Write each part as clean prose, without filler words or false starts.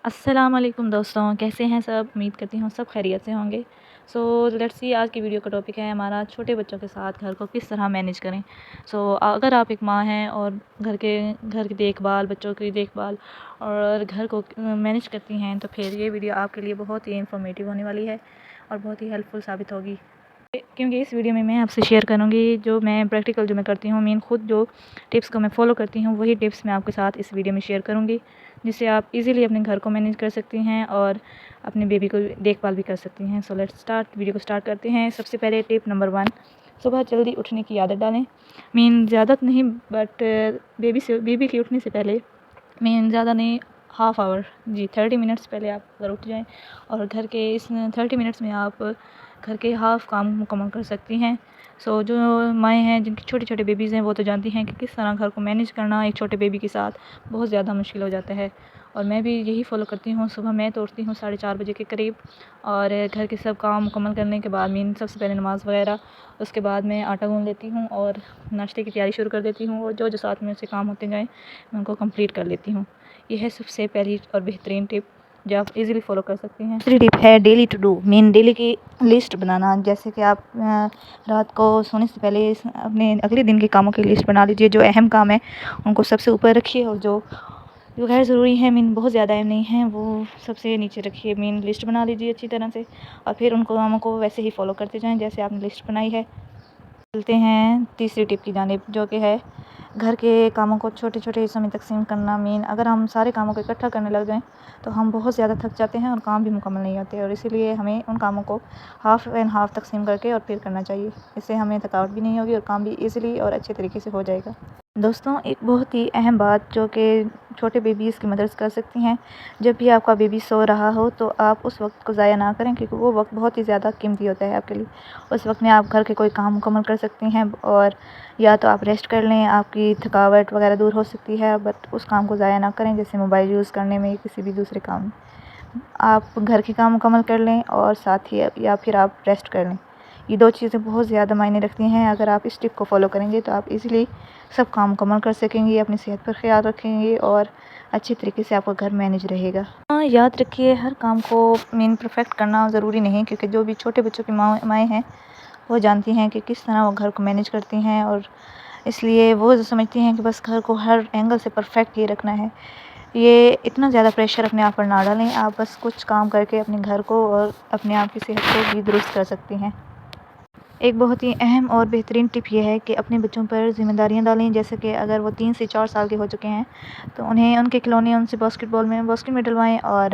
السلام علیکم دوستوں، کیسے ہیں سب؟ امید کرتی ہوں سب خیریت سے ہوں گے۔ لیٹس سی، آج کی ویڈیو کا ٹاپک ہے ہمارا چھوٹے بچوں کے ساتھ گھر کو کس طرح مینیج کریں۔ اگر آپ ایک ماں ہیں اور گھر کی دیکھ بھال، بچوں کی دیکھ بھال اور گھر کو مینیج کرتی ہیں تو پھر یہ ویڈیو آپ کے لیے بہت ہی انفارمیٹیو ہونے والی ہے اور بہت ہی ہیلپ فل ثابت ہوگی، کیونکہ اس ویڈیو میں آپ سے شیئر کروں گی جو میں پریکٹیکل جو میں کرتی ہوں، خود جو ٹپس کو میں فالو کرتی ہوں وہی ٹپس میں آپ کے ساتھ اس ویڈیو میں شیئر کروں گی، جس سے آپ ایزیلی اپنے گھر کو مینیج کر سکتی ہیں اور اپنے بیبی کو دیکھ بھال بھی کر سکتی ہیں۔ لیٹس اسٹارٹ، ویڈیو کو اسٹارٹ کرتے ہیں۔ سب سے پہلے ٹپ نمبر 1، صبح جلدی اٹھنے کی عادت ڈالیں۔ زیادہ نہیں، بٹ بیبی کے اٹھنے سے پہلے زیادہ نہیں، ہاف آور 30 منٹس پہلے آپ اگر اٹھ جائیں اور گھر کے اس 30 منٹس میں آپ گھر کے ہاف کام مکمل کر سکتی ہیں۔ جو مائیں ہیں جن کی چھوٹے چھوٹے بیبیز ہیں وہ تو جانتی ہیں کہ کس طرح گھر کو مینیج کرنا ایک چھوٹے بیبی کے ساتھ بہت زیادہ مشکل ہو جاتا ہے، اور میں بھی یہی فالو کرتی ہوں۔ صبح میں تو اٹھتی ہوں 4:30 بجے کے قریب، اور گھر کے سب کام مکمل کرنے کے بعد سب سے پہلے نماز وغیرہ، اس کے بعد میں آٹا گوندھ لیتی ہوں اور ناشتے کی تیاری شروع کر دیتی ہوں، اور جو ساتھ میں سے کام ہوتے جائیں میں ان کو کمپلیٹ کر لیتی ہوں۔ یہ ہے سب سے پہلی اور بہترین ٹپ جو آپ ایزیلی فالو کر سکتی ہیں۔ دوسری ٹپ ہے ڈیلی ٹو ڈو، ڈیلی کی لسٹ بنانا۔ جیسے کہ آپ رات کو سونے سے پہلے اپنے اگلے دن کے کاموں کی لسٹ بنا لیجیے۔ جو اہم کام ہے ان کو سب سے اوپر رکھیے، اور جو غیر ضروری ہیں بہت زیادہ اہم نہیں ہیں وہ سب سے نیچے رکھیے۔ لسٹ بنا لیجیے اچھی طرح سے، اور پھر ان کاموں کو ویسے ہی فالو کرتے جائیں جیسے آپ نے لسٹ بنائی ہے۔ چلتے ہیں تیسری ٹپ کی جانب، جو کہ ہے گھر کے کاموں کو چھوٹے چھوٹے حصوں میں تقسیم کرنا۔ اگر ہم سارے کاموں کو اکٹھا کرنے لگ جائیں تو ہم بہت زیادہ تھک جاتے ہیں اور کام بھی مکمل نہیں ہوتے، اور اسی لیے ہمیں ان کاموں کو ہاف اینڈ ہاف تقسیم کر کے اور پھر کرنا چاہیے۔ اس سے ہمیں تھکاوٹ بھی نہیں ہوگی اور کام بھی ایزیلی اور اچھے طریقے سے ہو جائے گا۔ دوستوں، ایک بہت ہی اہم بات جو کہ چھوٹے بیبیز کی مدرس کر سکتی ہیں، جب بھی آپ کا بیبی سو رہا ہو تو آپ اس وقت کو ضائع نہ کریں، کیونکہ وہ وقت بہت ہی زیادہ قیمتی ہوتا ہے آپ کے لیے۔ اس وقت میں آپ گھر کے کوئی کام مکمل کر سکتی ہیں، اور یا تو آپ ریسٹ کر لیں، آپ کی تھکاوٹ وغیرہ دور ہو سکتی ہے، بٹ اس کام کو ضائع نہ کریں، جیسے موبائل یوز کرنے میں کسی بھی دوسرے کام میں۔ آپ گھر کے کام مکمل کر لیں اور ساتھ ہی یا پھر آپ ریسٹ کر لیں۔ یہ دو چیزیں بہت زیادہ معنی رکھتی ہیں۔ اگر آپ اس ٹپ کو فالو کریں گے تو آپ ایزیلی سب کام مکمل کر سکیں گے، اپنی صحت پر خیال رکھیں گے اور اچھے طریقے سے آپ کا گھر مینیج رہے گا۔ یاد رکھیے، ہر کام کو پرفیکٹ کرنا ضروری نہیں، کیونکہ جو بھی چھوٹے بچوں کی مائیں ہیں وہ جانتی ہیں کہ کس طرح وہ گھر کو مینیج کرتی ہیں، اور اس لیے وہ سمجھتی ہیں کہ بس گھر کو ہر اینگل سے پرفیکٹ ہی رکھنا ہے۔ یہ اتنا زیادہ پریشر اپنے آپ پر نہ ڈالیں، آپ بس کچھ کام کر کے اپنے گھر کو اور اپنے آپ کی صحت کو بھی درست کر سکتی ہیں۔ ایک بہت ہی اہم اور بہترین ٹپ یہ ہے کہ اپنے بچوں پر ذمہ داریاں ڈالیں، جیسے کہ اگر وہ 3 سے 4 سال کے ہو چکے ہیں تو انہیں ان کے کھلونے ان سے باسکٹ میں ڈلوائیں، اور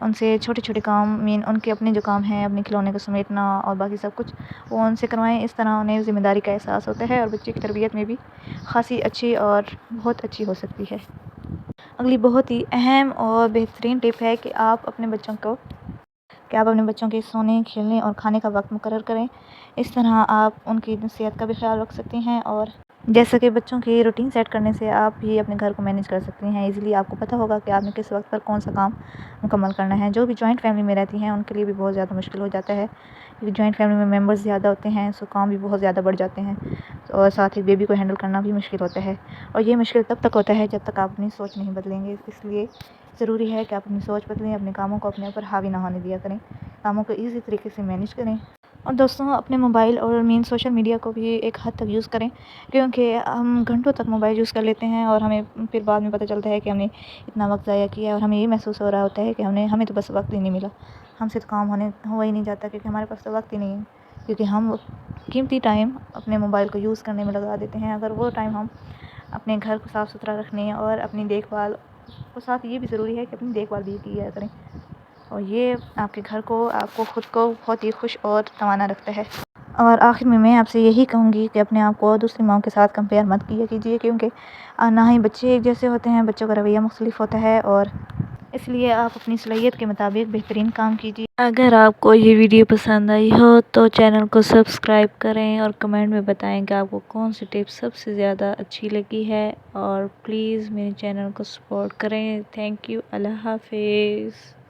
ان سے چھوٹے چھوٹے کام ان کے اپنے جو کام ہیں اپنے کھلونے کو سمیٹنا اور باقی سب کچھ وہ ان سے کروائیں۔ اس طرح انہیں ذمہ داری کا احساس ہوتا ہے اور بچے کی تربیت میں بھی خاصی اچھی اور بہت اچھی ہو سکتی ہے۔ اگلی بہت ہی اہم اور بہترین ٹپ ہے کہ آپ اپنے بچوں کے سونے، کھیلنے اور کھانے کا وقت مقرر کریں۔ اس طرح آپ ان کی صحت کا بھی خیال رکھ سکتی ہیں، اور جیسا کہ بچوں کی روٹین سیٹ کرنے سے آپ بھی اپنے گھر کو مینیج کر سکتی ہیں۔ ایزیلی آپ کو پتہ ہوگا کہ آپ نے کس وقت پر کون سا کام مکمل کرنا ہے۔ جو بھی جوائنٹ فیملی میں رہتی ہیں ان کے لیے بھی بہت زیادہ مشکل ہو جاتا ہے، کیونکہ جوائنٹ فیملی میں ممبرز زیادہ ہوتے ہیں، کام بھی بہت زیادہ بڑھ جاتے ہیں، اور ساتھ ہی بیبی کو ہینڈل کرنا بھی مشکل ہوتا ہے، اور یہ مشکل تب تک ہوتا ہے جب تک آپ اپنی سوچ نہیں بدلیں گے۔ اس لیے ضروری ہے کہ آپ اپنی سوچ بدلیں، اپنے کاموں کو اپنے اوپر حاوی نہ ہونے دیا کریں، کاموں کو ایزی طریقے سے مینیج کریں۔ اور دوستوں، اپنے موبائل اور سوشل میڈیا کو بھی ایک حد تک یوز کریں، کیونکہ ہم گھنٹوں تک موبائل یوز کر لیتے ہیں اور ہمیں پھر بعد میں پتہ چلتا ہے کہ ہم نے اتنا وقت ضائع کیا ہے، اور ہمیں یہ محسوس ہو رہا ہوتا ہے کہ ہمیں تو بس وقت ہی نہیں ملا، ہم سے تو کام ہو ہی نہیں جاتا، کیونکہ ہمارے پاس تو وقت ہی نہیں ہے، کیونکہ ہم قیمتی ٹائم اپنے موبائل کو یوز کرنے میں لگا دیتے ہیں۔ اگر وہ ٹائم ہم اپنے گھر کو صاف ستھرا رکھنے اور اپنی دیکھ بھال کو، ساتھ یہ بھی ضروری ہے کہ اپنی دیکھ بھال بھی کیا کریں، اور یہ آپ کے گھر کو، آپ کو خود کو بہت ہی خوش اور توانا رکھتا ہے۔ اور آخر میں آپ سے یہی کہوں گی کہ اپنے آپ کو دوسری ماؤں کے ساتھ کمپیئر مت کیا کیجیے، کیونکہ نہ ہی بچے ایک جیسے ہوتے ہیں، بچوں کا رویہ مختلف ہوتا ہے، اور اس لیے آپ اپنی صلاحیت کے مطابق بہترین کام کیجیے۔ اگر آپ کو یہ ویڈیو پسند آئی ہو تو چینل کو سبسکرائب کریں اور کمنٹ میں بتائیں کہ آپ کو کون سی ٹپ سب سے زیادہ اچھی لگی ہے، اور پلیز میرے چینل کو سپورٹ کریں۔ تھینک یو، اللہ حافظ۔